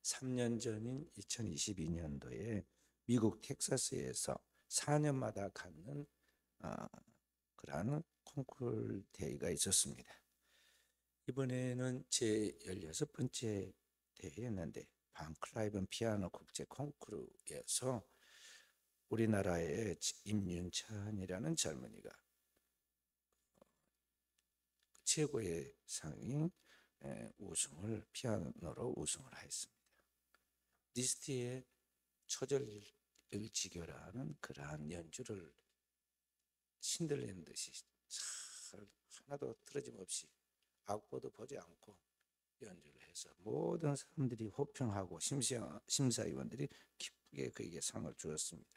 3년 전인 2022년도에 미국 텍사스에서 4년마다 갖는 그러한 콩쿠르 대회가 있었습니다. 이번에는 제 16번째 대회였는데 반클라이븐 피아노 국제 콩쿠르에서 우리나라의 임윤찬이라는 젊은이가 최고의 상인 우승을 피아노로 우승을 하였습니다. 리스트에 초절을 지교라는 그러한 연주를 신들리는 듯이 잘 하나도 틀어짐없이 악보도 보지 않고 연주를 해서 모든 사람들이 호평하고 심사위원들이 기쁘게 그에게 상을 주었습니다.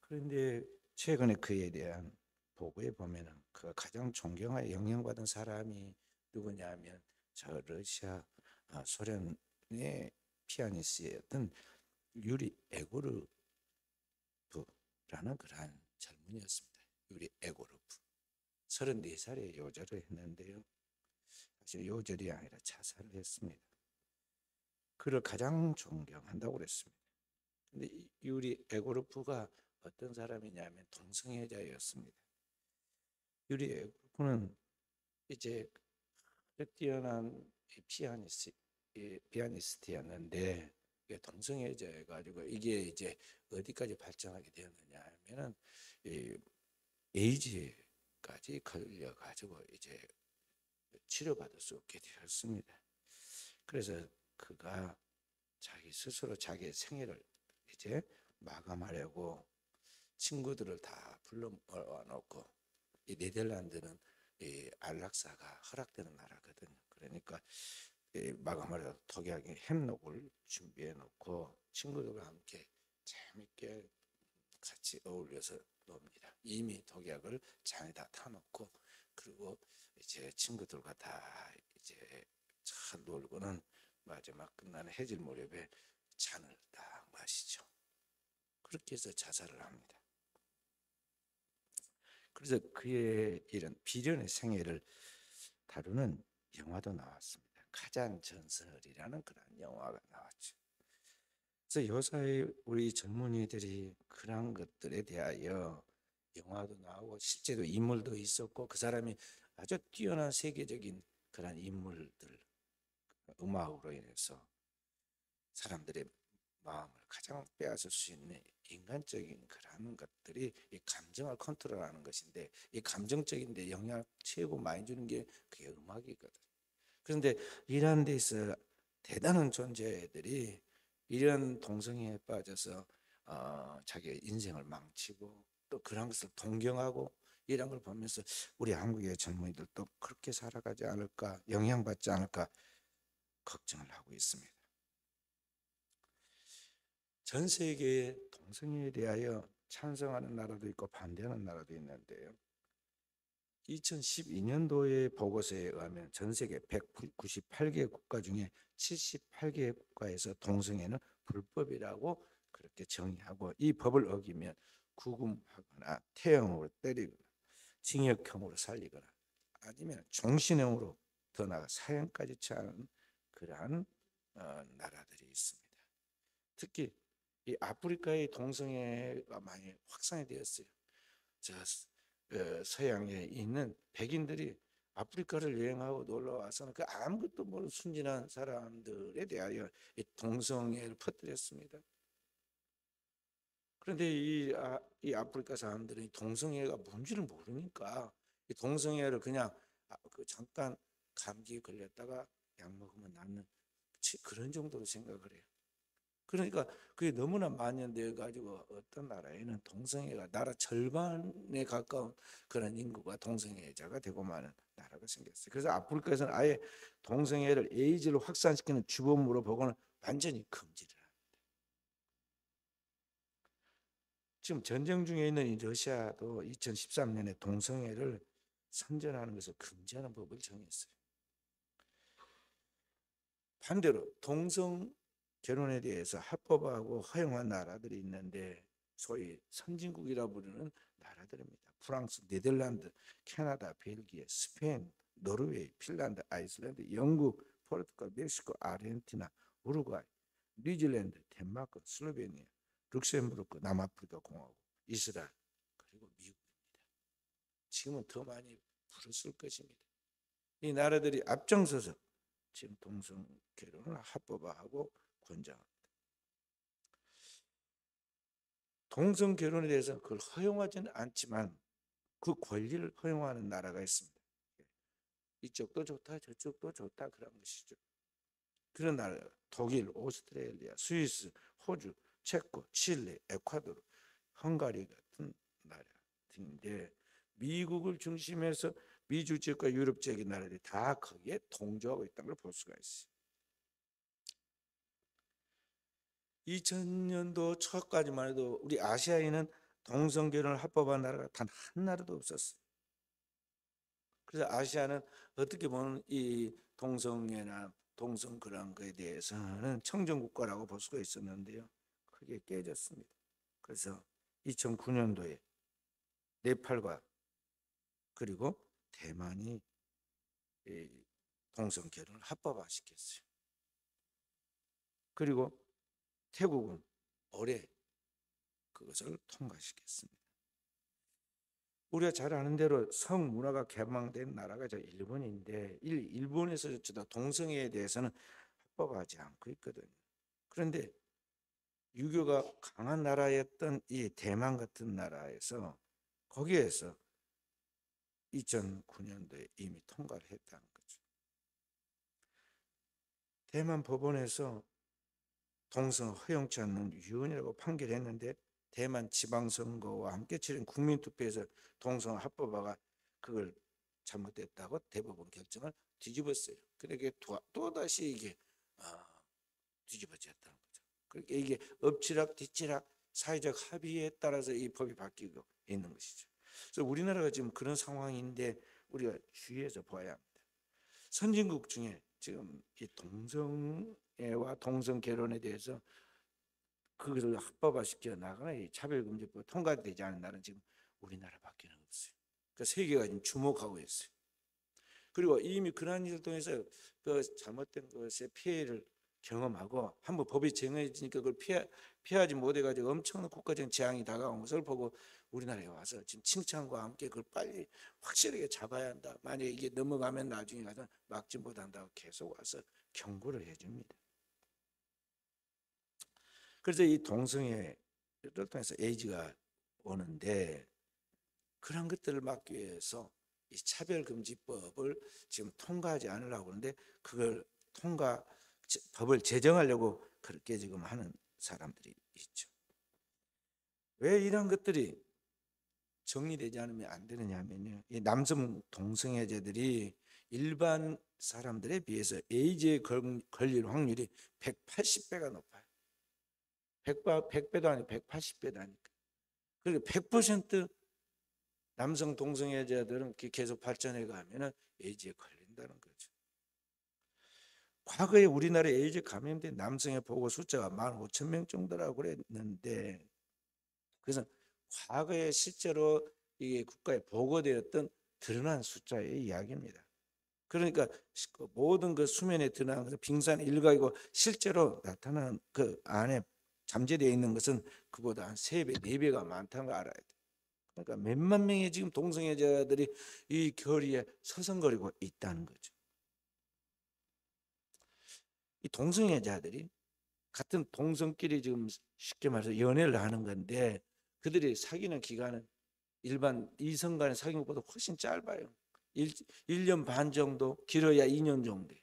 그런데 최근에 그에 대한 보고에 보면은 그가 가장 존경하여 영향받은 사람이 누구냐면 저 러시아 소련의 피아니스트였던 유리 에고르프라는 그러한 젊은이였습니다. 유리 에고르프 34살에 요절을 했는데요. 사실 요절이 아니라 자살을 했습니다. 그를 가장 존경한다고 그랬습니다. 근데 유리 에고르프가 어떤 사람이냐면 동성애자였습니다. 유리 에고르프는 이제 뛰어난 피아니스트였는데 동성애자 가지고 이게 이제 어디까지 발전하게 되었느냐 하면은 에이즈까지 걸려 가지고 이제 치료받을 수 없게 되었습니다. 그래서 그가 자기 스스로 자기의 생애를 이제 마감하려고 친구들을 다 불러 모아놓고, 이 네덜란드는 이 안락사가 허락되는 나라거든요. 그러니까 마감하려고 독약의 햄록을 준비해 놓고 친구들과 함께 재밌게 같이 어울려서 놉니다. 이미 독약을 잔에다 타놓고, 그리고 이제 친구들과 다 이제 잘 놀고는 마지막 끝나는 해질 무렵에 잔을 딱 마시죠. 그렇게 해서 자살을 합니다. 그래서 그의 이런 비련의 생애를 다루는 영화도 나왔습니다. 카잔 전설이라는 그런 영화가 나왔죠. 그래서 요사이 우리 젊은이들이 그런 것들에 대하여 영화도 나오고 실제로 인물도 있었고 그 사람이 아주 뛰어난 세계적인 그런 인물들, 음악으로 인해서 사람들의 마음을 가장 빼앗을 수 있는 인간적인 그런 것들이 이 감정을 컨트롤하는 것인데, 이 감정적인데 영향을 최고 많이 주는 게 그게 음악이거든. 그런데 이런 데서 대단한 존재들이 이런 동성애에 빠져서 자기의 인생을 망치고 또 그런 것을 동경하고 이런 걸 보면서 우리 한국의 젊은이들도 그렇게 살아가지 않을까, 영향받지 않을까 걱정을 하고 있습니다. 전 세계에 동성애에 대하여 찬성하는 나라도 있고 반대하는 나라도 있는데요. 2012년도의 보고서에 의하면 전 세계 198개 국가 중에 78개 국가에서 동성애는 불법이라고 그렇게 정의하고, 이 법을 어기면 구금하거나 태형으로 때리거나 징역형으로 살리거나 아니면 종신형으로 더 나아가 사형까지 처하는 그러한 나라들이 있습니다. 특히 이 아프리카의 동성애가 많이 확산이 되었어요. 서양에 있는 백인들이 아프리카를 여행하고 놀러 와서는 그 아무것도 모르는 순진한 사람들에 대하여 이 동성애를 퍼뜨렸습니다. 그런데 이 아프리카 사람들은 동성애가 뭔지를 모르니까 이 동성애를 그냥 잠깐 감기 걸렸다가 약 먹으면 낫는 그런 정도로 생각을 해요. 그러니까 그게 너무나 만연되어 가지고 어떤 나라에는 동성애가 나라 절반에 가까운 그런 인구가 동성애자가 되고 마는 나라가 생겼어요. 그래서 아프리카에서는 아예 동성애를 에이즈를 확산시키는 주범으로 보고는 완전히 금지를 합니다. 지금 전쟁 중에 있는 이 러시아도 2013년에 동성애를 선전하는 것을 금지하는 법을 정했어요. 반대로 동성 결혼에 대해서 합법하고 허용한 나라들이 있는데 소위 선진국이라 부르는 나라들입니다. 프랑스, 네덜란드, 캐나다, 벨기에, 스페인, 노르웨이, 핀란드, 아이슬란드, 영국, 포르투갈, 멕시코, 아르헨티나, 우루과이, 뉴질랜드, 덴마크, 슬로베니아, 룩셈부르크, 남아프리카 공화국, 이스라엘, 그리고 미국입니다. 지금은 더 많이 풀었을 것입니다. 이 나라들이 앞장서서 지금 동성 결혼을 합법화하고 권장합니다. 동성 결혼에 대해서 그걸 허용하지는 않지만 그 권리를 허용하는 나라가 있습니다. 이쪽도 좋다 저쪽도 좋다 그런 것이죠. 그런 나라 독일, 오스트레일리아, 스위스, 호주, 체코, 칠레, 에콰도르, 헝가리 같은 나라 등인데 미국을 중심해서 미주 지역과 유럽 지역의 나라들이 다 거기에 동조하고 있다는 걸 볼 수가 있어요. 2000년도 초까지만 해도 우리 아시아에는 동성 결혼을 합법한 나라가 단 한 나라도 없었어요. 그래서 아시아는 어떻게 보면 이 동성애나 동성 그런 거에 대해서는 청정국가라고 볼 수가 있었는데요. 크게 깨졌습니다. 그래서 2009년도에 네팔과 그리고 대만이 동성 결혼을 합법화시켰어요. 그리고 태국은 올해 그것을 통과시켰습니다. 우리가 잘 아는 대로 성문화가 개방된 나라가 저 일본인데 일본에서조차도 동성애에 대해서는 합법화하지 않고 있거든요. 그런데 유교가 강한 나라였던 이 대만 같은 나라에서 거기에서 2009년도에 이미 통과를 했다는 거죠. 대만 법원에서 동성 허용치 않는 유언이라고 판결했는데 대만 지방선거와 함께 치른 국민투표에서 동성 합법화가 그걸 잘못됐다고 대법원 결정을 뒤집었어요. 그러니까 또다시 이게 뒤집어졌다는 거죠. 그러니까 이게 엎치락 뒤치락 사회적 합의에 따라서 이 법이 바뀌고 있는 것이죠. 그래서 우리나라가 지금 그런 상황인데 우리가 주의해서 봐야 합니다. 선진국 중에 지금 이 동성애와 동성 결혼에 대해서 그것을 합법화시켜 나가는 이 차별금지법 통과되지 않은 나라는 지금 우리나라밖에 없어요. 그러니까 세계가 지금 주목하고 있어요. 그리고 이미 그러한 일을 통해서 그 잘못된 것의 피해를 경험하고 한번 법이 정해지니까 그걸 피하지 못해가지고 엄청난 국가적인 재앙이 다가온 것을 보고 우리나라에 와서 지금 칭찬과 함께 그걸 빨리 확실하게 잡아야 한다. 만약에 이게 넘어가면 나중에 가서 막지 못한다고 계속 와서 경고를 해줍니다. 그래서 이 동성애를 통해서 에이즈가 오는데 그런 것들을 막기 위해서 이 차별금지법을 지금 통과하지 않으려고 하는데 그걸 법을 제정하려고 그렇게 지금 하는 사람들이 있죠. 왜 이런 것들이 정리되지 않으면 안 되느냐 하면요. 이 남성 동성애자들이 일반 사람들에 비해서 에이즈에 걸릴 확률이 180배가 높아요. 100배도 아니고 180배도 아니까. 그리고 100% 남성 동성애자들은 계속 발전해 가면은 에이즈에 걸린다는 거죠. 과거에 우리나라에 에이즈 감염된 남성의 보고 숫자가 15,000명 정도라고 그랬는데 그래서 과거에 실제로 이게 국가에 보고되었던 드러난 숫자의 이야기입니다. 그러니까 모든 그 수면에 드러난 것은 빙산 일각이고 실제로 나타난 그 안에 잠재되어 있는 것은 그보다 한 3배, 4배가 많다는 걸 알아야 돼. 그러니까 몇만 명의 지금 동성애자들이 이 거리에 서성거리고 있다는 거죠. 이 동성애자들이 같은 동성끼리 지금 쉽게 말해서 연애를 하는 건데 그들이 사귀는 기간은 일반 이성 간의 사귀는 것보다 훨씬 짧아요. 1년 반 정도, 길어야 2년 정도.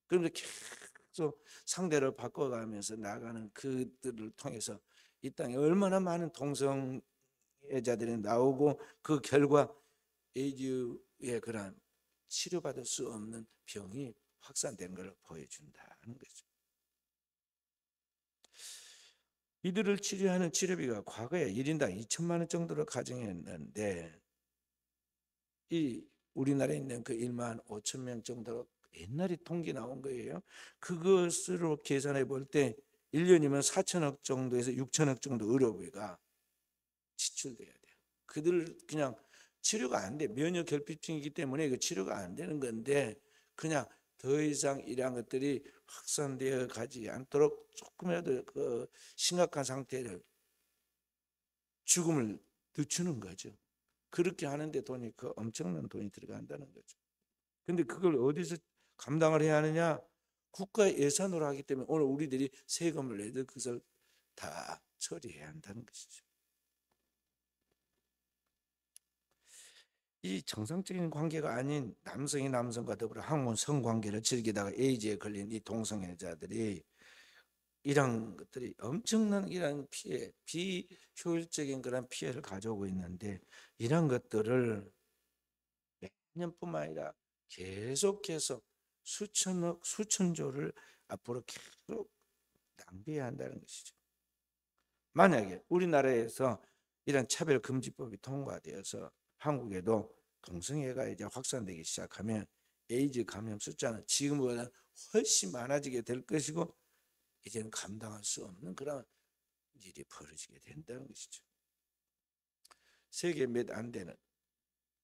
그런데 계속 상대를 바꿔가면서 나가는 그들을 통해서 이 땅에 얼마나 많은 동성애자들이 나오고 그 결과 에이즈의 그런 치료받을 수 없는 병이 확산된 걸 보여준다는 거죠. 이들을 치료하는 치료비가 과거에 1인당 2천만 원 정도로 가정했는데 이 우리나라에 있는 그 1만 5천 명 정도로 옛날에 통계 나온 거예요. 그것으로 계산해 볼 때 1년이면 4천억 정도에서 6천억 정도 의료비가 지출돼야 돼요. 그들 그냥 치료가 안 돼. 면역 결핍증이기 때문에 그 치료가 안 되는 건데 그냥 더 이상 이러한 것들이 확산되어 가지 않도록 조금이라도 그 심각한 상태를 죽음을 늦추는 거죠. 그렇게 하는데 돈이 그 엄청난 돈이 들어간다는 거죠. 근데 그걸 어디서 감당을 해야 하느냐? 국가 예산으로 하기 때문에 오늘 우리들이 세금을 내도 그것을 다 처리해야 한다는 것이죠. 이 정상적인 관계가 아닌 남성이 남성과 더불어 항문 성관계를 즐기다가 에이즈에 걸린 이 동성애자들이 이런 것들이 엄청난 이런 피해, 비효율적인 그런 피해를 가져오고 있는데 이런 것들을 몇 년뿐만 아니라 계속해서 수천억, 수천조를 앞으로 계속 낭비해야 한다는 것이죠. 만약에 우리나라에서 이런 차별금지법이 통과되어서 한국에도 동성애가 이제 확산되기 시작하면 에이즈 감염 숫자는 지금보다 훨씬 많아지게 될 것이고 이제는 감당할 수 없는 그런 일이 벌어지게 된다는 것이죠. 세계 몇 안 되는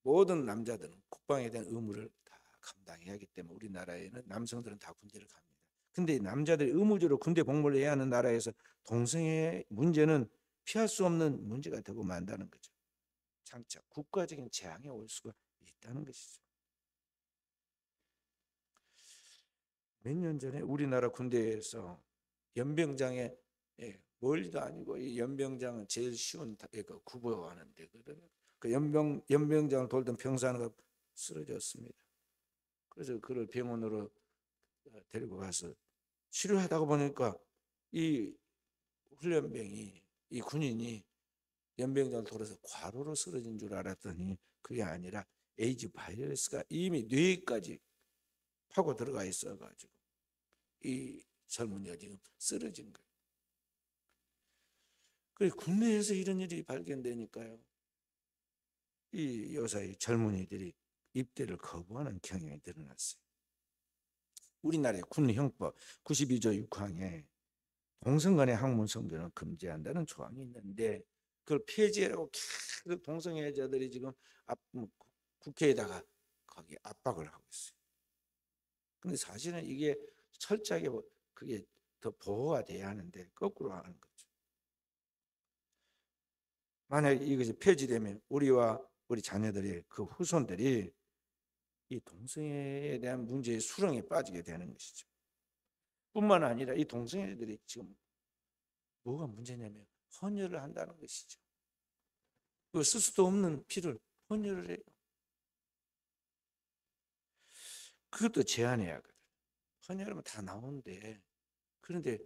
모든 남자들은 국방에 대한 의무를 다 감당해야 하기 때문에 우리나라에는 남성들은 다 군대를 갑니다. 근데 남자들이 의무적으로 군대 복무를 해야 하는 나라에서 동성애 문제는 피할 수 없는 문제가 되고 만다는 거죠. 장차 국가적인 재앙이 올 수가 있다는 것이죠. 몇 년 전에 우리나라 군대에서 연병장에 멀리도 아니고 이 연병장은 제일 쉬운 구보하는 데거든요. 그 연병장을 돌던 병사가 쓰러졌습니다. 그래서 그를 병원으로 데리고 가서 치료하다가 보니까 이 훈련병이 이 군인이 연병장을 돌아서 과로로 쓰러진 줄 알았더니 그게 아니라 에이즈 바이러스가 이미 뇌까지 파고 들어가 있어가지고 이 젊은이가 지금 쓰러진 거예요. 그래서 국내에서 이런 일이 발견되니까요. 이 요사이 젊은이들이 입대를 거부하는 경향이 드러났어요. 우리나라의 군형법 92조 6항에 동성 간의 학문 성교는 금지한다는 조항이 있는데 그걸 폐지하라고 계속 동성애자들이 지금 국회에다가 거기 압박을 하고 있어요. 근데 사실은 이게 철저하게 그게 더 보호가 돼야 하는데 거꾸로 하는 거죠. 만약에 이것이 폐지되면 우리와 우리 자녀들이 그 후손들이 이 동성애에 대한 문제의 수렁에 빠지게 되는 것이죠. 뿐만 아니라 이 동성애들이 지금 뭐가 문제냐면 헌혈을 한다는 것이죠. 쓸 수도 없는 피를 헌혈을 해요. 그것도 제한해야 하거든. 헌혈하면 다 나오는데 그런데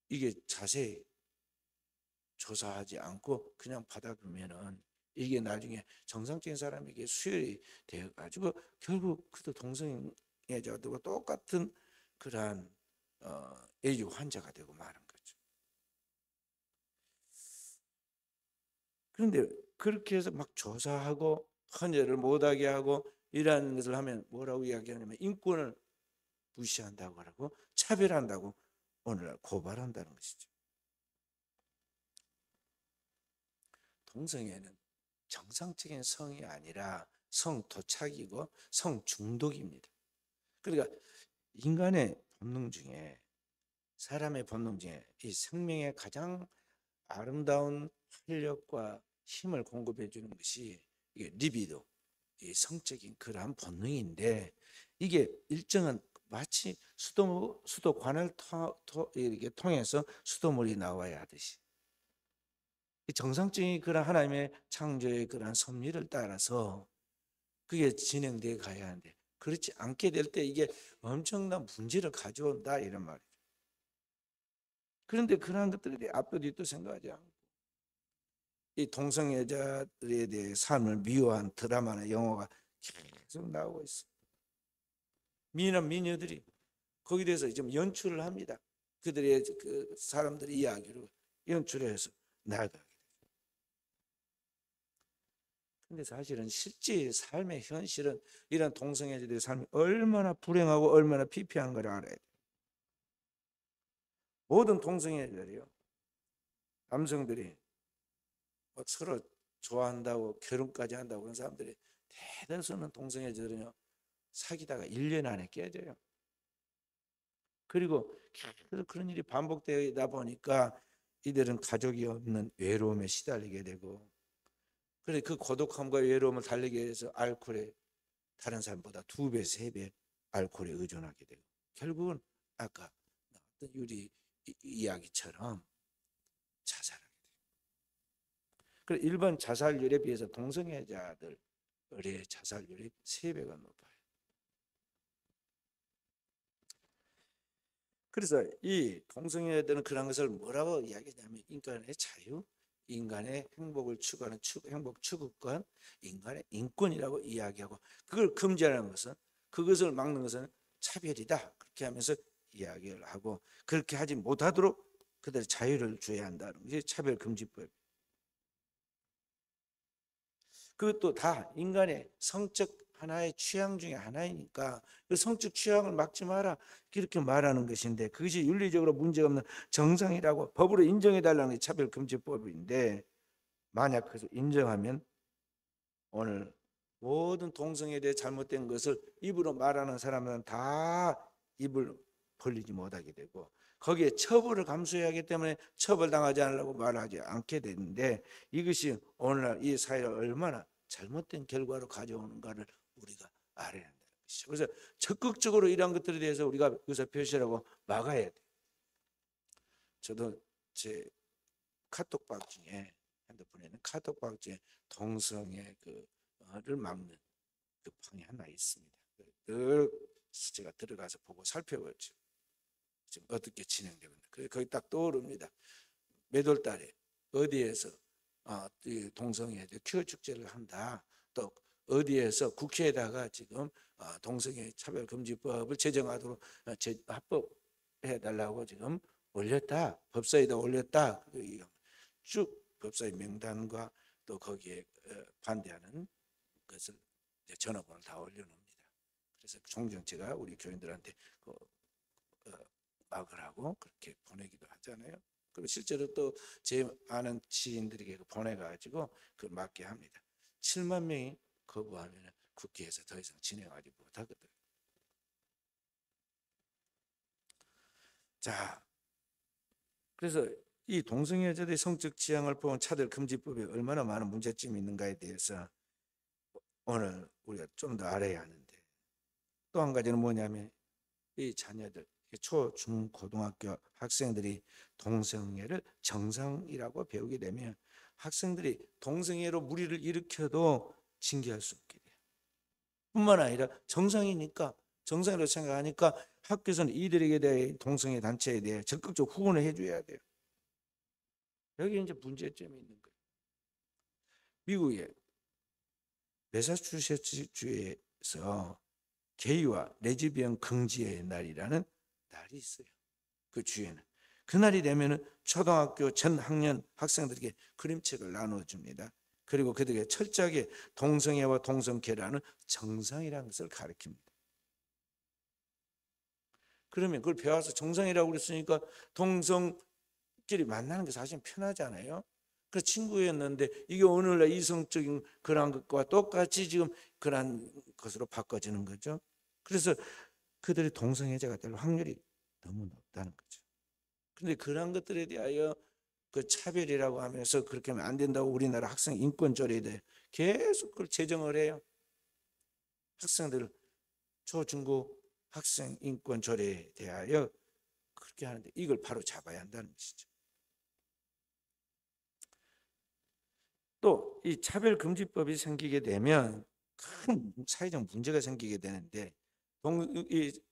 이게 자세히 조사하지 않고 그냥 받아두면은 이게 나중에 정상적인 사람에게 수혈이 되어가지고 결국 그도 동성애자들과 똑같은 그러한 에이즈 환자가 되고 마는 거죠. 그런데 그렇게 해서 막 조사하고 헌혈을 못하게 하고 이러한 것을 하면 뭐라고 이야기하냐면 인권을 무시한다고 하고 차별한다고 오늘날 고발한다는 것이죠. 동성애는 정상적인 성이 아니라 성도착이고 성중독입니다. 그러니까 인간의 본능 중에 사람의 본능 중에 이 생명의 가장 아름다운 활력과 힘을 공급해 주는 것이 이게 리비도, 이 성적인 그러한 본능인데 이게 일정한 마치 수도관을 이렇게 통해서 수돗물이 나와야 하듯이 정상적인 그런 하나님의 창조의 그런 섭리를 따라서 그게 진행되어 가야 하는데 그렇지 않게 될 때 이게 엄청난 문제를 가져온다 이런 말이죠. 그런데 그러한 것들에 앞도 뒤도 생각하지 않고 이 동성애자들에 대해 삶을 미워한 드라마나 영화가 계속 나오고 있어요. 미남 미녀들이 거기에 대해서 좀 연출을 합니다. 그들의 그 사람들의 이야기로 연출해서 나가게. 근데 사실은 실제 삶의 현실은 이런 동성애자들의 삶이 얼마나 불행하고 얼마나 피폐한 걸 알아야 돼요. 모든 동성애자들이요, 남성들이 서로 좋아한다고 결혼까지 한다고 그런 사람들이 대다수는 동성애자들은요 사귀다가 1년 안에 깨져요. 그리고 계속 그런 일이 반복되다 보니까 이들은 가족이 없는 외로움에 시달리게 되고, 그래 그 고독함과 외로움을 달래기 위해서 알코올에 다른 사람보다 2배, 3배 알코올에 의존하게 되고, 결국은 아까 나왔던 유리 이야기처럼 자살하게 돼요. 그래 일반 자살률에 비해서 동성애자들의 자살률이 3배가 높아요. 그래서 이 동성애들은 그런 것을 뭐라고 이야기하냐면 인간의 자유, 인간의 행복을 추구하는 행복 추구권, 인간의 인권이라고 이야기하고, 그걸 금지하는 것은, 그것을 막는 것은 차별이다, 그렇게 하면서 이야기를 하고, 그렇게 하지 못하도록 그들의 자유를 줘야 한다는 것이 차별금지법. 그것도 다 인간의 성적 하나의 취향 중에 하나이니까 그 성적 취향을 막지 마라, 이렇게 말하는 것인데, 그것이 윤리적으로 문제가 없는 정상이라고 법으로 인정해달라는 게 차별금지법인데, 만약 그것을 인정하면 오늘 모든 동성애에 대해 잘못된 것을 입으로 말하는 사람은 다 입을 벌리지 못하게 되고, 거기에 처벌을 감수해야 하기 때문에 처벌당하지 않으려고 말하지 않게 되는데, 이것이 오늘날 이 사회를 얼마나 잘못된 결과로 가져오는가를 우리가 알아야 한다는 것이죠. 그래서 적극적으로 이러한 것들에 대해서 우리가 의사표시라고 막아야 돼요. 저도 제 카톡방 중에, 핸드폰에는 카톡방 중에 동성애 그를 막는 그 방이 하나 있습니다. 늘 제가 들어가서 보고 살펴보죠. 지금 어떻게 진행되고 있는지. 그래서 거기 딱 떠오릅니다. 몇월 달에 어디에서 동성애 퀴어 축제를 한다, 또 어디에서 국회에다가 지금 동성애 차별금지법을 제정하도록 합법해달라고 지금 올렸다, 법사위에다 올렸다, 쭉 법사위 명단과 또 거기에 반대하는 것을 전화번호를 다 올려놓습니다. 그래서 종종 제가 우리 교인들한테 막으라고 그렇게 보내기도 하잖아요. 그리고 실제로 또 제 아는 지인들에게 보내가지고 그 막게 합니다. 7만 명이 거부하면 국회에서 더 이상 진행하지 못하거든요. 자, 그래서 이 동성애자들의 성적 지향을 보면 차별금지법에 얼마나 많은 문제점이 있는가에 대해서 오늘 우리가 좀 더 알아야 하는데, 또 한 가지는 뭐냐면 이 자녀들, 초, 중, 고등학교 학생들이 동성애를 정상이라고 배우게 되면 학생들이 동성애로 무리를 일으켜도 징계할 수 없게 돼요. 뿐만 아니라 정상이니까, 정상이라고 생각하니까 학교에서는 이들에게 대해 동성애 단체에 대해 적극적으로 후원을 해줘야 돼요. 여기 이제 문제점이 있는 거예요. 미국의 매사추세츠주에서 게이와 레즈비언 금지의 날이라는 날이 있어요. 그 주에는 그날이 되면은 초등학교 전 학년 학생들에게 그림책을 나눠줍니다. 그리고 그들에게 철저하게 동성애와 동성결혼은 정상이라는 것을 가르칩니다. 그러면 그걸 배워서 정상이라고 그랬으니까 동성끼리 만나는 게 사실 편하잖아요. 그 친구였는데 이게 오늘날 이성적인 그런 것과 똑같이 지금 그런 것으로 바꿔지는 거죠. 그래서 그들이 동성애자가 될 확률이 너무 높다는 거죠. 그런데 그런 것들에 대하여 그 차별이라고 하면서 그렇게 하면 안 된다고 우리나라 학생 인권조례에 대해 계속 그걸 제정을 해요. 학생들 초중고 학생 인권조례에 대하여 그렇게 하는데 이걸 바로 잡아야 한다는 것이죠. 또 이 차별금지법이 생기게 되면 큰 사회적 문제가 생기게 되는데,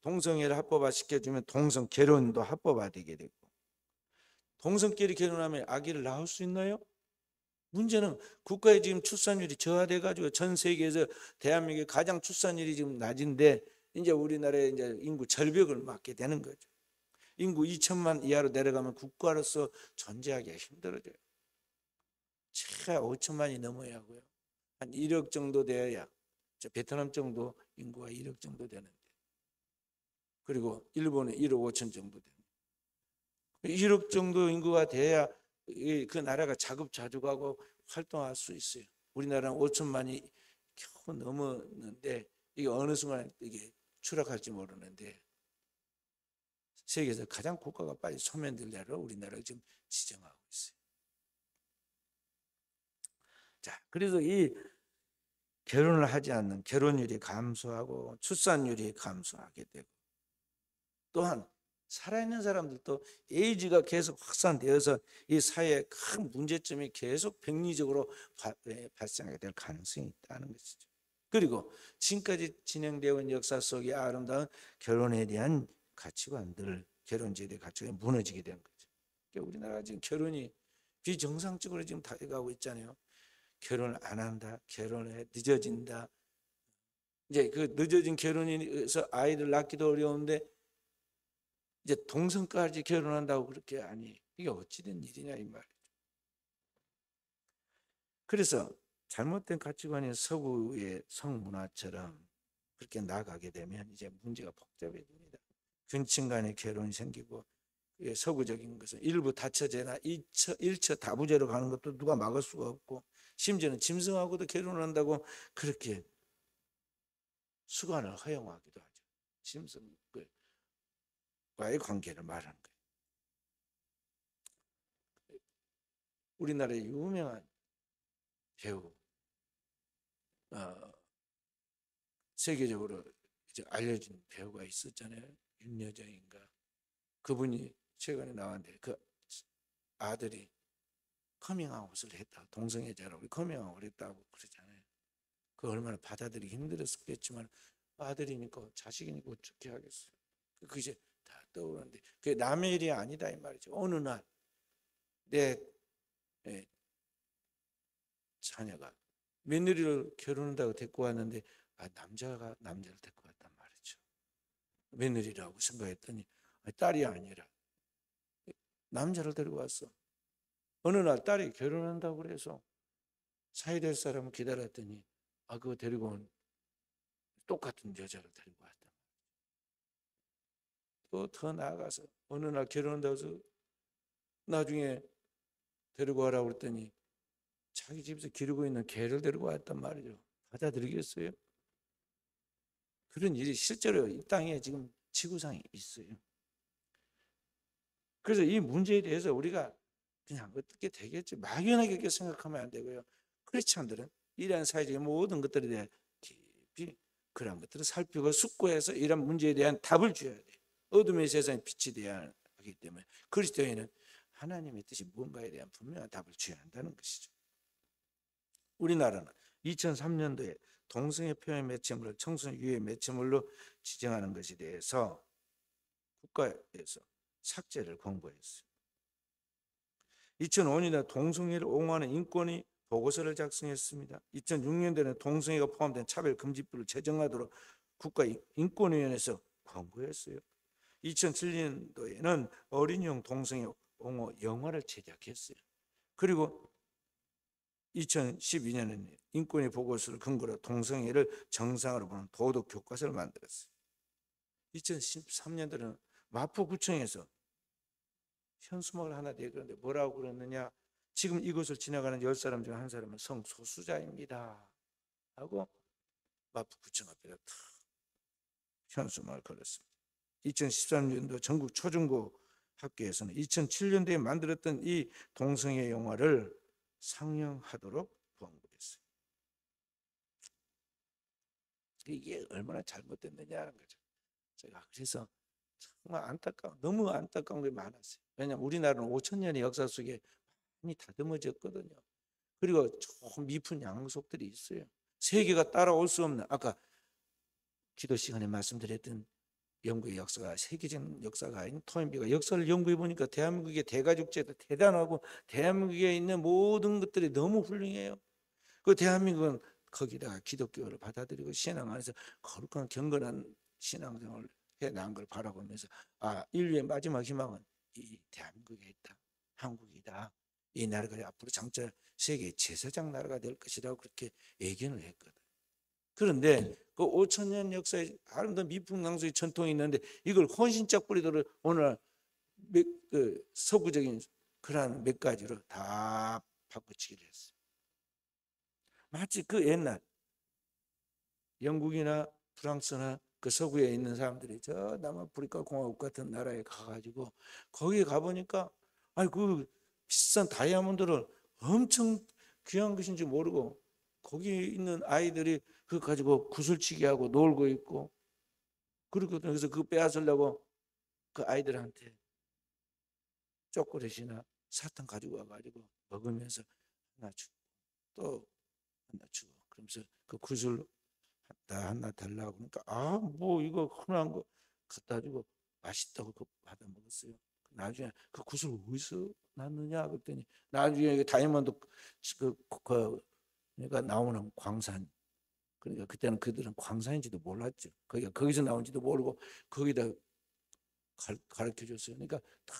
동성애를 합법화시켜주면 동성결혼도 합법화되게 되고, 동성끼리 결혼하면 아기를 낳을 수 있나요? 문제는 국가의 지금 출산율이 저하돼 가지고 전 세계에서 대한민국의 가장 출산율이 지금 낮은데, 이제 우리나라의 이제 인구 절벽을 맞게 되는 거죠. 인구 2천만 이하로 내려가면 국가로서 존재하기가 힘들어져요. 최하 5천만이 넘어야 하고요. 한 1억 정도 되어야, 베트남 정도 인구가 1억 정도 되는데, 그리고 일본은 1억 5천 정도 됩니다. 1억 정도 인구가 돼야 그 나라가 자급자족하고 활동할 수 있어요. 우리나라는 5천만이 겨우 넘었는데 이게 어느 순간 이게 추락할지 모르는데 세계에서 가장 국가가 빨리 소멸될 대로 우리나라가 지금 지정하고 있어요. 자, 그래서 이 결혼을 하지 않는 결혼율이 감소하고 출산율이 감소하게 되고, 또한 살아있는 사람들도 에이즈가 계속 확산되어서 이 사회에 큰 문제점이 계속 병리적으로 발생하게 될 가능성이 있다는 것이죠. 그리고 지금까지 진행되어 온 역사 속의 아름다운 결혼에 대한 가치관들, 결혼제에 대한 가치관이 무너지게 된 거죠. 그러니까 우리나라가 지금 결혼이 비정상적으로 지금 다가가고 있잖아요. 결혼을 안 한다, 결혼에 늦어진다. 이제 그 늦어진 결혼에서 아이를 낳기도 어려운데 이제 동성까지 결혼한다고 그렇게 하니 이게 어찌된 일이냐 이 말이죠. 그래서 잘못된 가치관이 서구의 성문화처럼 그렇게 나가게 되면 이제 문제가 복잡해집니다. 근친 간의 결혼이 생기고, 서구적인 것은 일부 다처제나 일처 다부제로 가는 것도 누가 막을 수가 없고, 심지어는 짐승하고도 결혼한다고 그렇게 수간을 허용하기도 하죠. 짐승과의 관계를 말하는 거예요. 우리나라의 유명한 배우, 세계적으로 이제 알려진 배우가 있었잖아요. 윤여정인가. 그분이 최근에 나왔는데 그 아들이 커밍아웃을 했다. 동성애자라고 커밍아웃을 했다고 그러잖아요. 그 얼마나 받아들이기 힘들었겠지만 아들이니까 자식이니까 어떻게 하겠어요. 그게 이제 다 떠오르는데 그게 남의 일이 아니다 이 말이죠. 어느 날 내 자녀가 며느리를 결혼한다고 데리고 왔는데 남자가 남자를 데리고 왔단 말이죠. 며느리라고 생각했더니 딸이 아니라 남자를 데리고 왔어. 어느 날 딸이 결혼한다고 그래서 사이될 사람을 기다렸더니 그거 데리고 온 똑같은 여자를 데리고 왔다. 또 더 나아가서 어느 날 결혼한다고 해서 나중에 데리고 와라고 그랬더니 자기 집에서 기르고 있는 개를 데리고 왔단 말이죠. 받아들이겠어요? 그런 일이 실제로 이 땅에 지금 지구상에 있어요. 그래서 이 문제에 대해서 우리가 그냥 어떻게 되겠지 막연하게 그렇게 생각하면 안 되고요. 크리스찬들은 이러한 사회적인 모든 것들에 대해 깊이 그런 것들을 살피고 숙고해서 이런 문제에 대한 답을 줘야 돼요. 어둠의 세상에 빛이 되어야 하기 때문에 그리스도인은 하나님의 뜻이 뭔가에 대한 분명한 답을 줘야 한다는 것이죠. 우리나라는 2003년도에 동성애 표현 매체물을 청소년 유해 매체물로 지정하는 것에 대해서 국가에서 삭제를 권고했어요. 2005년에 동성애를 옹호하는 인권위 보고서를 작성했습니다. 2006년도에는 동성애가 포함된 차별금지법을 제정하도록 국가인권위원회에서 권고했어요. 2007년도에는 어린이용 동성애 옹호 영화를 제작했어요. 그리고 2012년에는 인권위 보고서를 근거로 동성애를 정상으로 보는 도덕 교과서를 만들었어요. 2013년도에는 마포구청에서 현수막을 하나 내걸었는데 뭐라고 그랬느냐, 지금 이곳을 지나가는 10사람 중 한 사람은 성소수자입니다 하고 마포구청 앞에다 탁 현수막을 걸었습니다. 2013년도 전국 초중고 학교에서는 2007년도에 만들었던 이 동성애 영화를 상영하도록 권고했어요. 이게 얼마나 잘못됐느냐는 거죠. 제가 그래서 정말 너무 안타까운 게 많았어요. 왜냐하면 우리나라는 5,000년의 역사 속에 많이 다듬어졌거든요. 그리고 조금 미푼 양속들이 있어요. 세계가 따라올 수 없는, 아까 기도 시간에 말씀드렸던 영국의 역사가 세계적 역사가 아닌 토인비가 역사를 연구해 보니까 대한민국의 대가족제도 대단하고 대한민국에 있는 모든 것들이 너무 훌륭해요. 그 대한민국은 거기다가 기독교를 받아들이고 신앙 안에서 거룩한 경건한 신앙생활을 해나간 걸 바라보면서 인류의 마지막 희망은 이 대한민국에 있다. 한국이다. 이 나라가 앞으로 장차 세계 제사장 나라가 될 것이라고 그렇게 예견을 했거든. 그런데 그 5,000년 역사의 아름다운 미풍강소의 전통이 있는데 이걸 헌신짝 뿌리도록 오늘 서구적인 그러한 몇 가지로 다 바꿔치기를 했어요. 마치 그 옛날 영국이나 프랑스나 그 서구에 있는 사람들이 저 남아프리카 공화국 같은 나라에 가가지고 거기에 가보니까 아니 그 비싼 다이아몬드를 엄청 귀한 것인지 모르고 거기 있는 아이들이 그거 가지고 구슬치기 하고 놀고 있고, 그리고 그래서 그거 빼앗으려고 그 아이들한테 초콜릿이나 사탕 가지고 와가지고 먹으면서 하나 주고 또 하나 주고, 그러면서 그 구슬 하나 달라고 그러니까 아 뭐 이거 흔한 거 갖다 주고 맛있다고 그거 받아 먹었어요. 나중에 그 구슬 어디서 났느냐 그랬더니 나중에 다이아몬드 그가 나오는 광산, 그러니까 그때는 그들은 광산인지도 몰랐죠. 거기서 나온지도 모르고 거기다 가르쳐 줬어요. 그러니까 다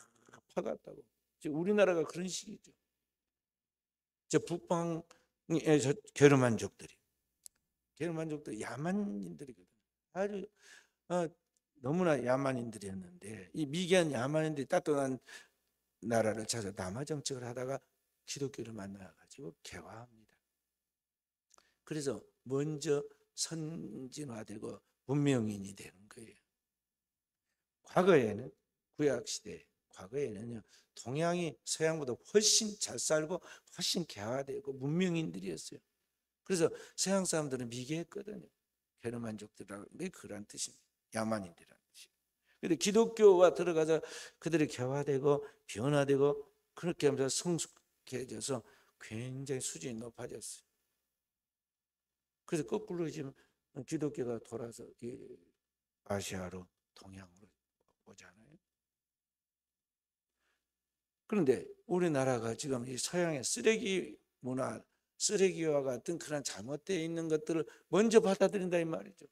파갔다고. 우리나라가 그런 식이죠. 저 북방의 게르만족들이 야만인들이거든요. 아주 너무나 야만인들이었는데 이 미개한 야만인들이 따뜻한 나라를 찾아 남하 정책을 하다가 기독교를 만나가지고 개화합니다. 그래서 먼저 선진화되고 문명인이 되는 거예요. 과거에는 구약시대 과거에는요, 동양이 서양보다 훨씬 잘 살고 훨씬 개화되고 문명인들이었어요. 그래서 서양 사람들은 미개했거든요. 게르만족들이라는 게 그런 뜻입니다. 야만인들이라는 뜻이에요. 그런데 기독교가 들어가서 그들이 개화되고 변화되고 그렇게 하면서 성숙해져서 굉장히 수준이 높아졌어요. 그래서 거꾸로 지금 기독교가 돌아서 아시아로 동양으로 오잖아요. 그런데 우리나라가 지금 이 서양의 쓰레기 문화, 쓰레기와 같은 그런 잘못되어 있는 것들을 먼저 받아들인다 이 말이죠.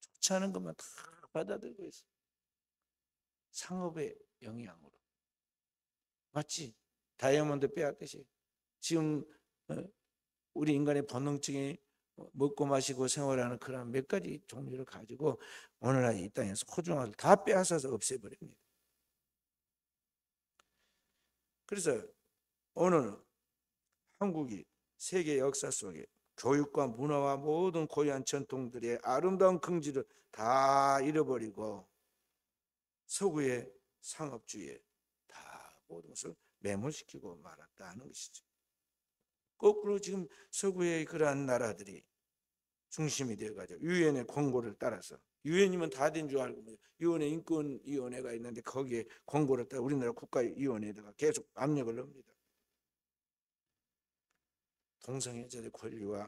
좋지 않은 것만 다 받아들이고 있어요. 상업의 영향으로. 마치 다이아몬드 빼앗듯이 지금 우리 인간의 본능적인 먹고 마시고 생활하는 그런 몇 가지 종류를 가지고 오늘날 이 땅에서 소중한 다 빼앗아서 없애버립니다. 그래서 오늘 한국이 세계 역사 속에 교육과 문화와 모든 고유한 전통들의 아름다운 긍지를 다 잃어버리고 서구의 상업주의에 다 모든 것을 매몰시키고 말았다는 것이죠. 거꾸로 지금 서구의 그러한 나라들이 중심이 되어가지고 유엔의 권고를 따라서, 유엔이면 다 된 줄 알고 유엔의 인권위원회가 있는데 거기에 권고를 따라 우리나라 국가위원회에다가 계속 압력을 넣습니다. 동성애자의 권리와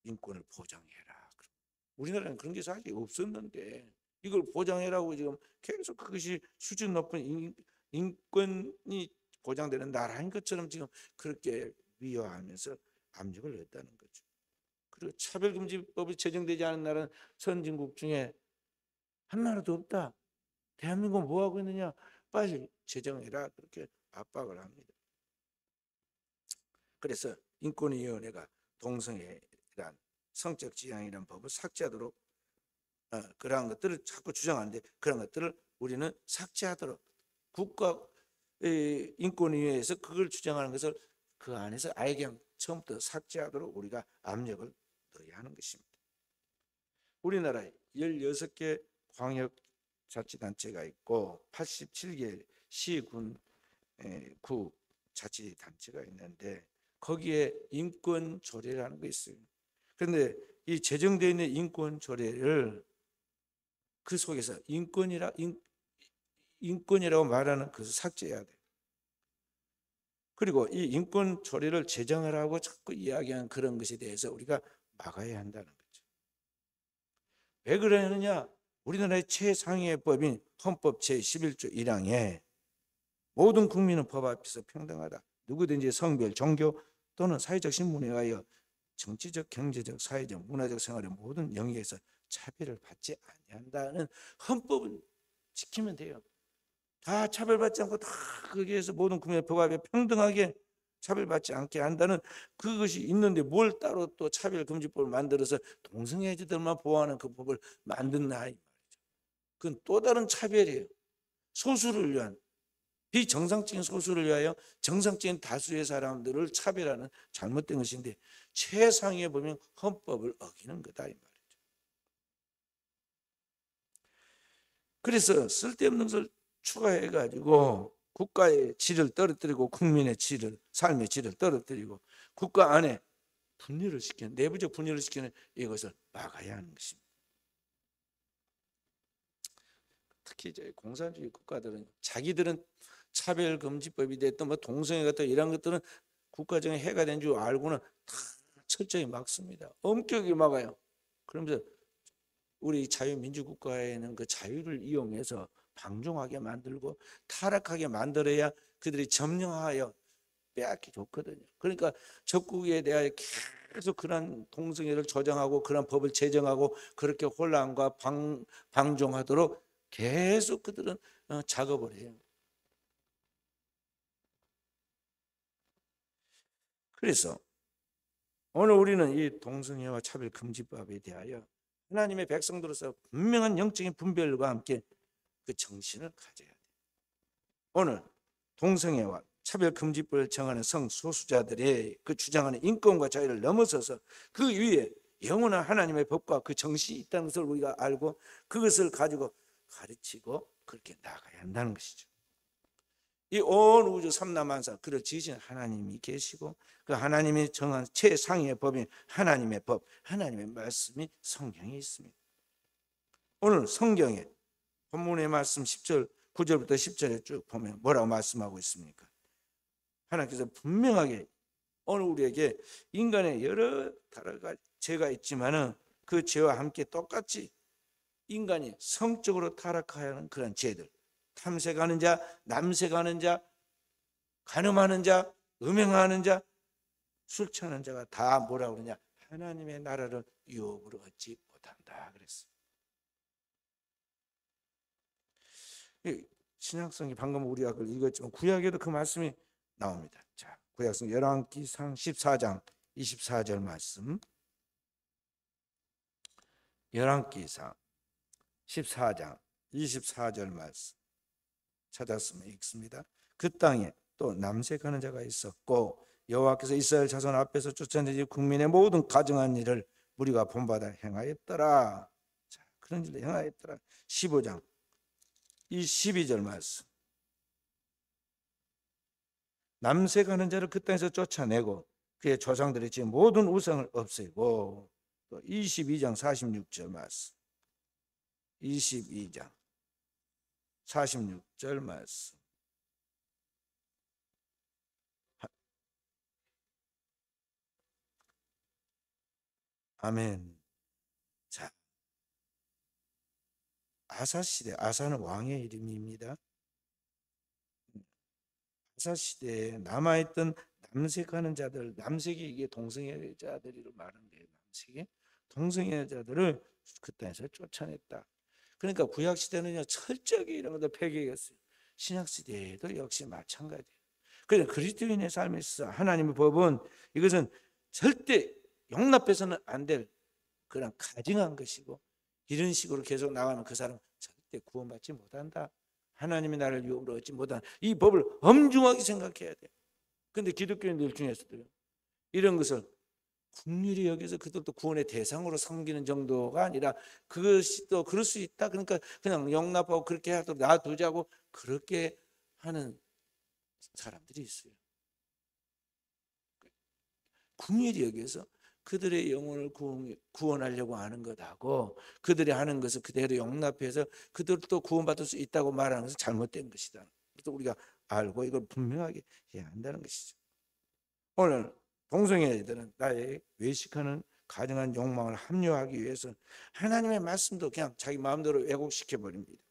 인권을 보장해라. 우리나라는 그런 게 사실 없었는데 이걸 보장해라고 지금 계속 그것이 수준 높은 인권이 보장되는 나라인 것처럼 지금 그렇게 위화하면서 압력을 넣었다는 거죠. 그리고 차별금지법이 제정되지 않은 나라는 선진국 중에 한 나라도 없다. 대한민국은 뭐하고 있느냐? 빨리 제정해라. 그렇게 압박을 합니다. 그래서 인권위원회가 동성애란 성적 지향이란 법을 삭제하도록 그러한 것들을 자꾸 주장하는데, 그런 것들을 우리는 삭제하도록 국가 인권위에서 그걸 주장하는 것을 그 안에서 아예 그냥 처음부터 삭제하도록 우리가 압력을 넣어야 하는 것입니다. 우리나라에 16개 광역자치단체가 있고 87개 시군 구 자치단체가 있는데 거기에 인권조례라는 게 있어요. 그런데 이 제정되어 있는 인권조례를 그 속에서 인권이라고 말하는 것을 삭제해야 돼요. 그리고 이 인권조례를 제정하라고 자꾸 이야기하는 그런 것에 대해서 우리가 막아야 한다는 거죠. 왜 그러느냐? 우리나라의 최상위의 법인 헌법 제11조 1항에 모든 국민은 법 앞에서 평등하다. 누구든지 성별, 종교 또는 사회적 신분에 의하여 정치적, 경제적, 사회적, 문화적 생활의 모든 영역에서 차별을 받지 아니한다는 헌법을 지키면 돼요. 다 차별받지 않고 다 거기에서 모든 국민의 법 앞에 평등하게 차별받지 않게 한다는 그것이 있는데 뭘 따로 또 차별금지법을 만들어서 동성애자들만 보호하는 그 법을 만든다 이 말이죠. 그건 또 다른 차별이에요. 소수를 위한, 비정상적인 소수를 위하여 정상적인 다수의 사람들을 차별하는 잘못된 것인데 최상위에 보면 헌법을 어기는 거다 이 말이죠. 그래서 쓸데없는 것을 추가해가지고 국가의 질을 떨어뜨리고 국민의 질을, 삶의 질을 떨어뜨리고 국가 안에 분열을 시키는, 내부적 분열을 시키는 이것을 막아야 하는 것입니다. 특히 이제 공산주의 국가들은 자기들은 차별금지법이 됐든 뭐 동성애 같은 이런 것들은 국가적인 해가 된 줄 알고는 다 철저히 막습니다. 엄격히 막아요. 그러면서 우리 자유민주국가에는 그 자유를 이용해서 방종하게 만들고 타락하게 만들어야 그들이 점령하여 빼앗기 좋거든요. 그러니까 적국에 대하여 계속 그런 동성애를 조장하고 그런 법을 제정하고 그렇게 혼란과 방종하도록 계속 그들은 작업을 해요. 그래서 오늘 우리는 이 동성애와 차별금지법에 대하여 하나님의 백성들로서 분명한 영적인 분별과 함께 그 정신을 가져야 돼요. 오늘 동성애와 차별금지법을 정하는 성소수자들의 그 주장하는 인권과 자유를 넘어서서 그 위에 영원한 하나님의 법과 그 정신이 있다는 것을 우리가 알고 그것을 가지고 가르치고 그렇게 나가야 한다는 것이죠. 이 온 우주 삼라만사 그를 지으신 하나님이 계시고 그 하나님이 정한 최상위의 법인 하나님의 법, 하나님의 말씀이 성경에 있습니다. 오늘 성경에 본문의 말씀 10절 9절부터 10절에 쭉 보면 뭐라고 말씀하고 있습니까? 하나님께서 분명하게 오늘 우리에게 인간의 여러 다른 죄가 있지만은 그 죄와 함께 똑같이 인간이 성적으로 타락하는 그런 죄들, 탐색하는 자, 남색하는 자, 간음하는 자, 음행하는 자, 술 취하는 자가 다 뭐라고 그러냐? 하나님의 나라를 유업으로 얻지 못한다 그랬어요. 신약성이 방금 우리가 그걸 읽었지만 구약에도 그 말씀이 나옵니다. 자, 구약성 열왕기상 14장 24절 말씀. 열왕기상 14장 24절 말씀 찾았으면 읽습니다. 그 땅에 또 남색하는 자가 있었고 여호와께서 이스라엘 자손 앞에서 쫓아내지 국민의 모든 가증한 일을 무리가 본받아 행하였더라. 자, 그런 일을 행하였더라. 15장 이 12절 말씀. 남색하는 자를 그 땅에서 쫓아내고 그의 조상들이 지은 모든 우상을 없애고 또 22장 46절 말씀. 22장 46절 말씀. 아멘. 자, 아사 시대, 아사는 왕의 이름입니다. 아사 시대에 남아있던 남색하는 자들, 남색이 이게 동성애자들을 말하는 거예요. 남색이 동성애자들을 그 땅에서 쫓아냈다. 그러니까 구약 시대는요 철저하게 이런 것들 폐기했어요. 신약 시대에도 역시 마찬가지예요. 그래서 그리스도인의 삶에 있어서 하나님의 법은 이것은 절대 용납해서는 안 될 그런 가증한 것이고 이런 식으로 계속 나가면 그 사람은 절대 구원받지 못한다. 하나님의 나라를 유업으로 얻지 못한다. 이 법을 엄중하게 생각해야 돼요. 그런데 기독교인들 중에서도 이런 것을 국률이 여기서 그들도 구원의 대상으로 섬기는 정도가 아니라 그것이 또 그럴 수 있다. 그러니까 그냥 용납하고 그렇게 하도록 놔두자고 그렇게 하는 사람들이 있어요. 국률이 여기서 그들의 영혼을 구원하려고 하는 것하고 그들이 하는 것을 그대로 용납해서 그들도 구원받을 수 있다고 말하는 것은 잘못된 것이다. 그래서 우리가 알고 이걸 분명하게 해야 한다는 것이죠. 오늘 동성애들은 나의 외식하는 가정한 욕망을 합리화하기 위해서 하나님의 말씀도 그냥 자기 마음대로 왜곡시켜 버립니다.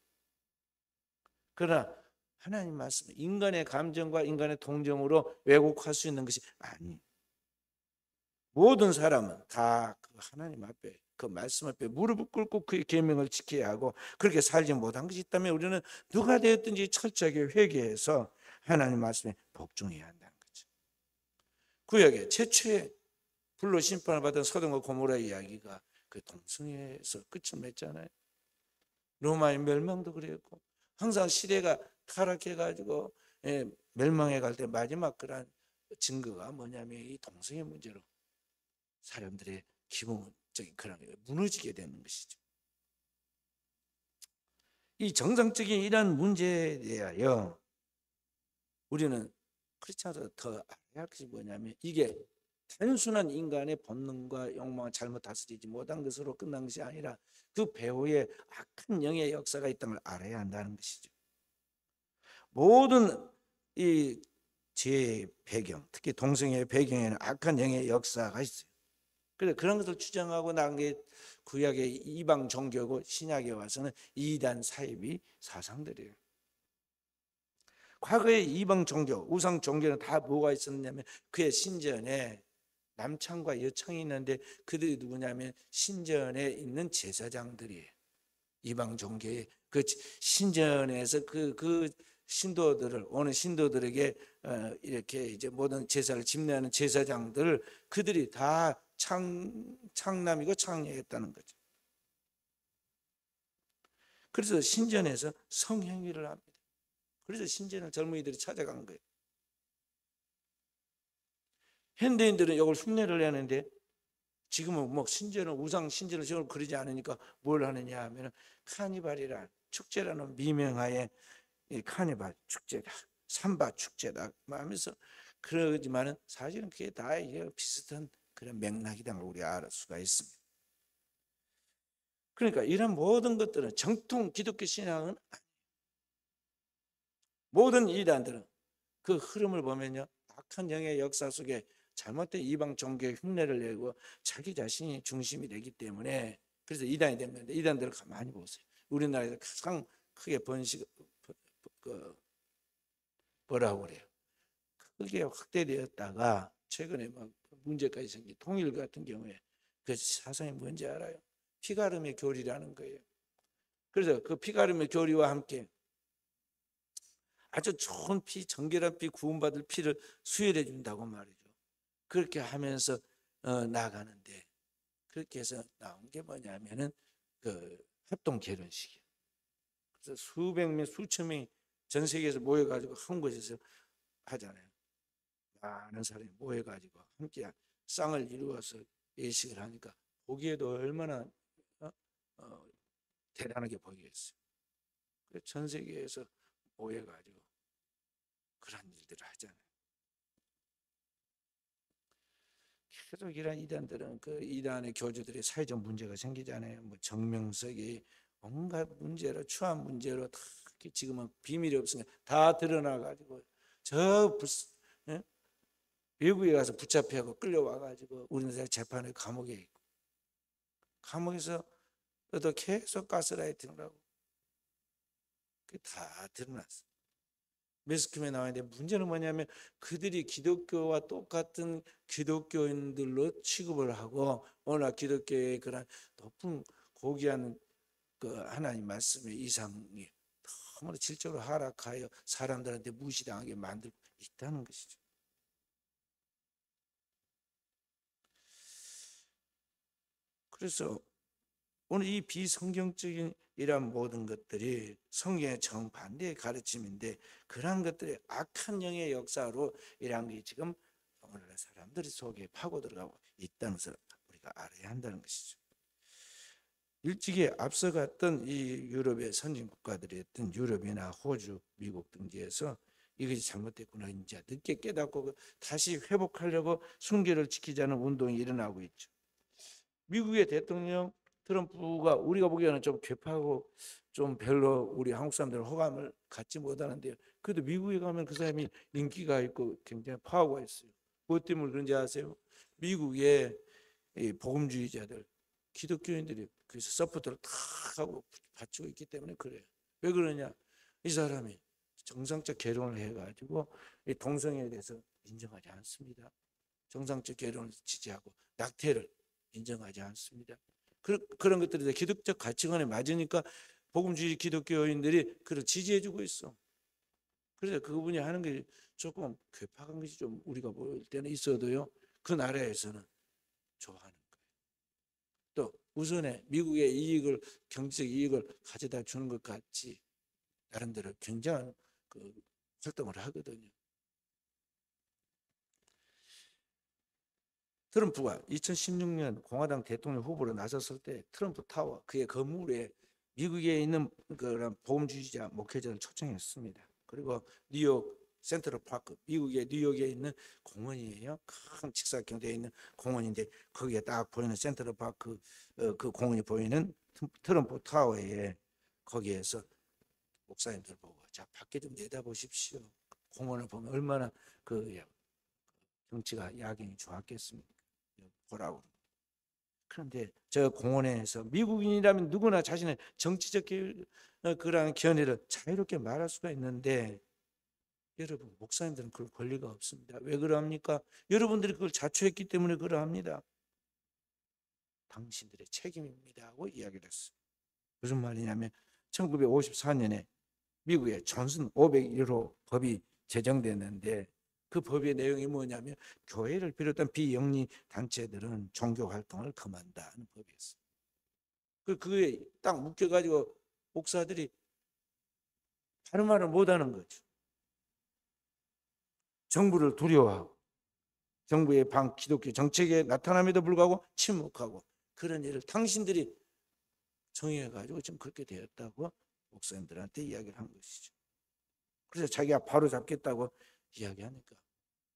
그러나 하나님 말씀, 인간의 감정과 인간의 동정으로 왜곡할 수 있는 것이 아니에요. 모든 사람은 다 그 하나님 앞에 그 말씀 앞에 무릎을 꿇고 그의 계명을 지켜야 하고 그렇게 살지 못한 것이 있다면 우리는 누가 되었든지 철저하게 회개해서 하나님 말씀에 복종해야 한다는 거죠. 구약의 최초의 불로 심판을 받은 소돔과 고모라 이야기가 그 동성애에서 끝을 맺잖아요. 로마의 멸망도 그랬고 항상 시대가 타락해가지고 멸망해 갈 때 마지막 그런 증거가 뭐냐면 이 동성애 문제로 사람들의 기본적인 그런 게 무너지게 되는 것이죠. 이 정상적인 이런 문제에 대하여 우리는 크리스천으로 더 알아야 할 것이 뭐냐면, 이게 단순한 인간의 본능과 욕망을 잘못 다스리지 못한 것으로 끝난 것이 아니라 그 배후에 악한 영의 역사가 있다는 걸 알아야 한다는 것이죠. 모든 이 죄의 배경, 특히 동성애의 배경에는 악한 영의 역사가 있어요. 그래서 그런 것을 주장하고 나온 게 구약의 이방 종교고, 신약에 와서는 이단 사이비 사상들이에요. 과거의 이방 종교, 우상 종교는 다 뭐가 있었냐면, 그의 신전에 남창과 여창이 있는데 그들이 누구냐면 신전에 있는 제사장들이에요. 이방 종교의 그 신전에서 그 신도들을, 오는 신도들에게 이렇게 이제 모든 제사를 집례하는 제사장들을 그들이 다 창남이고 창녀였다는 거죠. 그래서 신전에서 성행위를 합니다. 그래서 신전을 젊은이들이 찾아간 거예요. 현대인들은 이걸 흉내를 내는데, 지금은 뭐 신전을, 우상 신전을 지금 그러지 않으니까 뭘 하느냐 하면 카니발이란 축제라는 미명하에 이 카니발 축제다, 삼바 축제다 하면서 그러지만은 사실은 그게 다 비슷한 그런 맥락이라는 걸 우리가 알 수가 있습니다. 그러니까 이런 모든 것들은 정통 기독교 신앙은, 모든 이단들은 그 흐름을 보면요, 악한 영의 역사 속에 잘못된 이방 종교의 흉내를 내고 자기 자신이 중심이 되기 때문에, 그래서 이단이 된 건데, 이단들을 가만히 보세요. 우리나라에서 가장 크게 뭐라고 그래요? 크게 확대되었다가 최근에 막 문제까지 생긴 통일 같은 경우에 그 사상이 뭔지 알아요? 피가름의 교리라는 거예요. 그래서 그 피가름의 교리와 함께 아주 좋은 피, 정결한 피, 구원받을 피를 수혈해 준다고 말이죠. 그렇게 하면서 나가는데, 그렇게 해서 나온 게 뭐냐면은 그 합동 결혼식이에요. 그래서 수백 명, 수천 명이 전 세계에서 모여가지고 한 곳에서 하잖아요. 많은 사람이 모여가지고 함께 쌍을 이루어서 예식을 하니까 보기에도 얼마나 어? 어, 대단하게 보이겠어요. 전 세계에서 모여가지고 그런 일들을 하잖아요. 계속 이런 이단들은 그 이단의 교주들의 사회적 문제가 생기잖아요. 뭐 정명석이 온갖 문제로, 추한 문제로 다 지금은 비밀이 없으니까 다 드러나가지고 예? 외국에 가서 붙잡혀고 끌려와가지고 우리나라 재판에 감옥에 있고, 감옥에서 또 계속 가스라이팅을 하고, 그게 다 드러났어. 매스컴에 나와 있는데, 문제는 뭐냐면 그들이 기독교와 똑같은 기독교인들로 취급을 하고, 워낙 기독교의 그런 높은 고귀한 그 하나님 말씀의 이상이 너무나 질적으로 하락하여 사람들한테 무시당하게 만들고 있다는 것이죠. 그래서 오늘 이 비성경적인 이러한 모든 것들이 성경의 정반대의 가르침인데, 그러한 것들이 악한 영의 역사로 이러한 게 지금 오늘날 사람들 속에 파고 들어가고 있다는 것을 우리가 알아야 한다는 것이죠. 일찍이 앞서갔던 이 유럽의 선진 국가들이었던 유럽이나 호주, 미국 등지에서 이것이 잘못됐구나 이제 늦게 깨닫고 다시 회복하려고 순결을 지키자는 운동이 일어나고 있죠. 미국의 대통령 트럼프가 우리가 보기에는 좀 괴파하고 좀 별로 우리 한국 사람들은 호감을 갖지 못하는데요. 그래도 미국에 가면 그 사람이 인기가 있고 굉장히 파워가 있어요. 무엇 때문에 그런지 아세요? 미국의 복음주의자들, 기독교인들이 그래서 서포트를 다 하고 바치고 있기 때문에 그래요. 왜 그러냐? 이 사람이 정상적 결혼을 해가지고 동성애에 대해서 인정하지 않습니다. 정상적 결혼을 지지하고 낙태를 인정하지 않습니다. 그런 것들이 기독적 가치관에 맞으니까 복음주의 기독교인들이 그를 지지해주고 있어. 그래서 그분이 하는 게 조금 괴팍한 것이 좀 우리가 볼 때는 있어도요, 그 나라에서는 좋아하는 거예요. 또 우선에 미국의 이익을, 경제적 이익을 가져다 주는 것 같이 나름대로 굉장한 그 활동을 하거든요. 트럼프가 2016년 공화당 대통령 후보로 나섰을 때 트럼프 타워, 그의 건물에 미국에 있는 그런 보험주의자 목회자를 초청했습니다. 그리고 뉴욕 센트럴 파크, 미국의 뉴욕에 있는 공원이에요. 큰 직사각형 되어 있는 공원인데 거기에 딱 보이는 센트럴 파크 그 공원이 보이는 트럼프 타워에 거기에서 목사님들 보고 자 밖에 좀 내다보십시오. 공원을 보면 얼마나 그 경치가 야경이 좋았겠습니까? 보라고. 그런데 저 공원에서 미국인이라면 누구나 자신의 정치적 그런 견해를 자유롭게 말할 수가 있는데 여러분 목사님들은 그럴 권리가 없습니다. 왜 그러합니까? 여러분들이 그걸 자초했기 때문에 그러합니다. 당신들의 책임입니다 하고 이야기를 했어요. 무슨 말이냐면 1954년에 미국의 존슨 501호 법이 제정됐는데 그 법의 내용이 뭐냐면 교회를 비롯한 비영리 단체들은 종교 활동을 금한다는 법이었어요. 그게 딱 묶여가지고 목사들이 다른 말을 못하는 거죠. 정부를 두려워하고 정부의 반기독교 정책에 나타남에도 불구하고 침묵하고 그런 일을 당신들이 정해가지고 지금 그렇게 되었다고 목사님들한테 이야기를 한 것이죠. 그래서 자기가 바로 잡겠다고 이야기하니까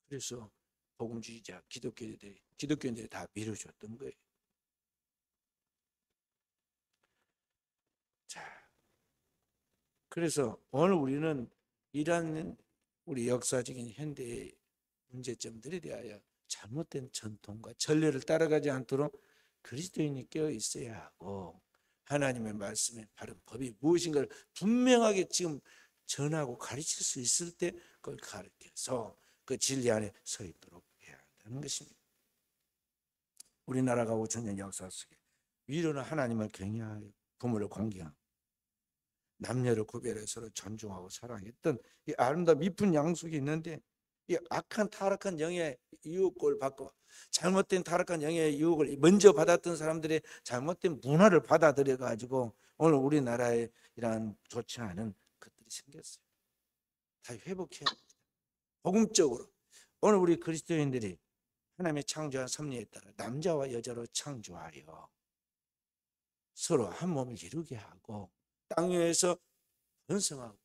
그래서 복음주의자 기독교인들이 다 밀어줬던 거예요. 자, 그래서 오늘 우리는 이러한 우리 역사적인 현대의 문제점들에 대하여 잘못된 전통과 전례를 따라가지 않도록 그리스도인이 깨어 있어야 하고 하나님의 말씀에 바른 법이 무엇인가를 분명하게 지금 전하고 가르칠 수 있을 때 그걸 가르쳐서 그 진리 안에 서 있도록 해야 한다는 것입니다. 우리나라가 5천년 역사 속에 위로는 하나님을 경외하여 부모를 공경하고 남녀를 구별해 서로 존중하고 사랑했던 이 아름다운 미쁜 양숙이 있는데 이 악한 타락한 영의 유혹을 받고 잘못된 타락한 영의 유혹을 먼저 받았던 사람들의 잘못된 문화를 받아들여 가지고 오늘 우리나라에 이러한 좋지 않은 것들이 생겼어요. 다 회복해야 합니다. 복음적으로 오늘 우리 그리스도인들이 하나님의 창조한 섭리에 따라 남자와 여자로 창조하여 서로 한 몸을 이루게 하고 땅 위에서 번성하고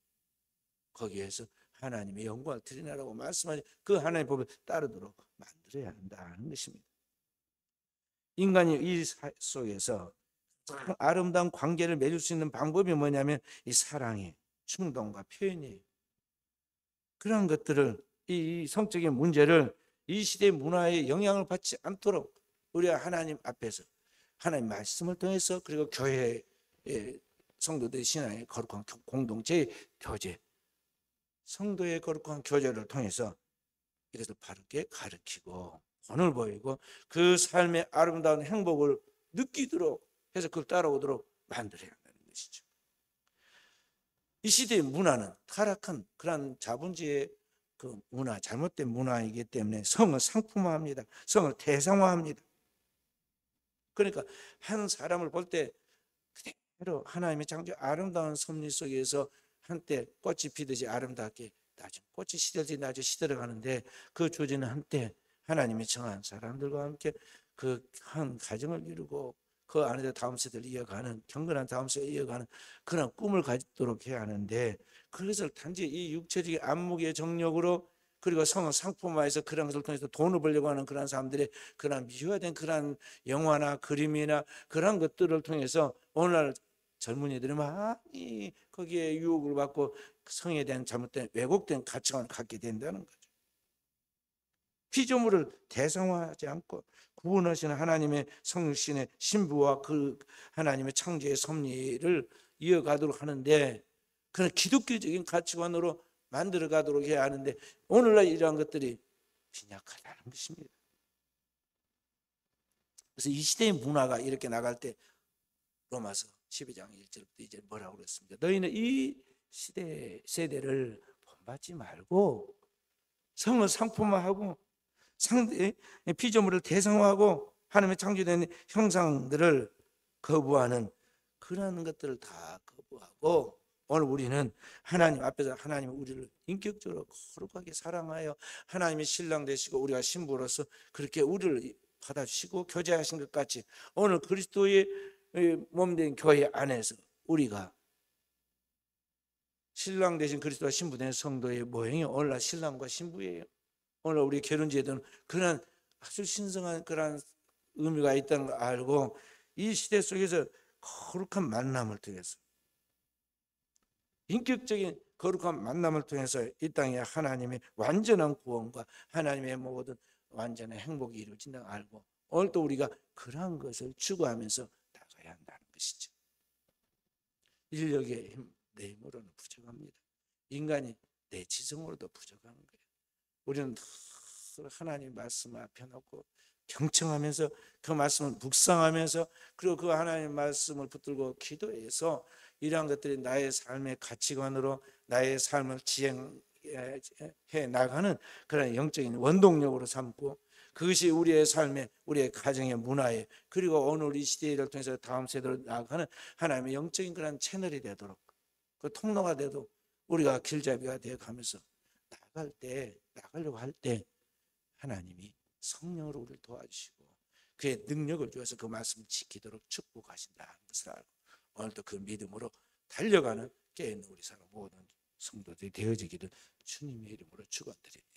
거기에서 하나님의 영광을 드리나라고 말씀하신 그 하나님의 법을 따르도록 만들어야 한다는 것입니다. 인간이 이 속에서 아름다운 관계를 맺을 수 있는 방법이 뭐냐면 이 사랑의 충동과 표현이에요. 그런 것들을 이 성적인 문제를 이 시대 문화에 영향을 받지 않도록 우리가 하나님 앞에서 하나님 말씀을 통해서 그리고 교회의 성도들의 신앙의 거룩한 공동체의 교제 성도의 거룩한 교제를 통해서 이것을 바르게 가르치고 본을 보이고 그 삶의 아름다운 행복을 느끼도록 해서 그걸 따라오도록 만들어야 한다는 것이죠. 이 시대의 문화는 타락한 그런 자본주의의 그 문화, 잘못된 문화이기 때문에 성을 상품화합니다. 성을 대상화합니다. 그러니까 한 사람을 볼 때 그대로 하나님의 창조 아름다운 섭리 속에서 한때 꽃이 피듯이 아름답게 나중 꽃이 시들지 나중 시들어가는데 그 조지는 한때 하나님이 정한 사람들과 함께 그 한 가정을 이루고 그 안에서 다음 세대를 이어가는 경건한 다음 세대를 이어가는 그런 꿈을 가지도록 해야 하는데 그것을 단지 이 육체적인 안목의 정력으로 그리고 성을 상품화해서 그런 것을 통해서 돈을 벌려고 하는 그런 사람들의 그런 미화된 그런 영화나 그림이나 그런 것들을 통해서 오늘날 젊은이들이 많이 거기에 유혹을 받고 성에 대한 잘못된 왜곡된 가치관을 갖게 된다는 거죠. 피조물을 대상화하지 않고 구원하시는 하나님의 성신의 신부와 그 하나님의 창조의 섭리를 이어가도록 하는데 그런 기독교적인 가치관으로 만들어 가도록 해야 하는데 오늘날 이러한 것들이 빈약하다는 것입니다. 그래서 이 시대의 문화가 이렇게 나갈 때 로마서 12장 1절부터 이제 뭐라고 그랬습니까? 너희는 이 세대를 본받지 말고 성을 상품화하고 상대의 피조물을 대상화하고 하나님의 창조된 형상들을 거부하는 그런 것들을 다 거부하고 오늘 우리는 하나님 앞에서 하나님 우리를 인격적으로 거룩하게 사랑하여 하나님의 신랑 되시고 우리가 신부로서 그렇게 우리를 받아주시고 교제하신 것 같이 오늘 그리스도의 몸된 교회 안에서 우리가 신랑 되신 그리스도와 신부된 성도의 모형이 오늘날 신랑과 신부예요. 오늘 우리 결혼제도는 그런 아주 신성한 그런 의미가 있다는 걸 알고 이 시대 속에서 거룩한 만남을 통해서, 인격적인 거룩한 만남을 통해서 이 땅에 하나님의 완전한 구원과 하나님의 모든 완전한 행복이 이루어진다는 걸 알고 오늘도 우리가 그러한 것을 추구하면서 나가야 한다는 것이죠. 인력의 힘, 내 힘으로는 부족합니다. 인간이 내 지성으로도 부족한 거예요. 우리는 하나님 말씀 앞에 놓고 경청하면서 그 말씀을 묵상하면서 그리고 그 하나님 말씀을 붙들고 기도해서 이러한 것들이 나의 삶의 가치관으로 나의 삶을 지행해 나가는 그런 영적인 원동력으로 삼고 그것이 우리의 삶에 우리의 가정의 문화에 그리고 오늘 이 시대를 통해서 다음 세대로 나아가는 하나님의 영적인 그런 채널이 되도록 그 통로가 되도록 우리가 길잡이가 되어가면서 나가려고 할 때 하나님이 성령으로 우리를 도와주시고 그의 능력을 주어서 그 말씀을 지키도록 축복하신다는 것을 알고 오늘도 그 믿음으로 달려가는 깨어있는 우리 사람 모든 성도들이 되어지기를 주님의 이름으로 축원드립니다.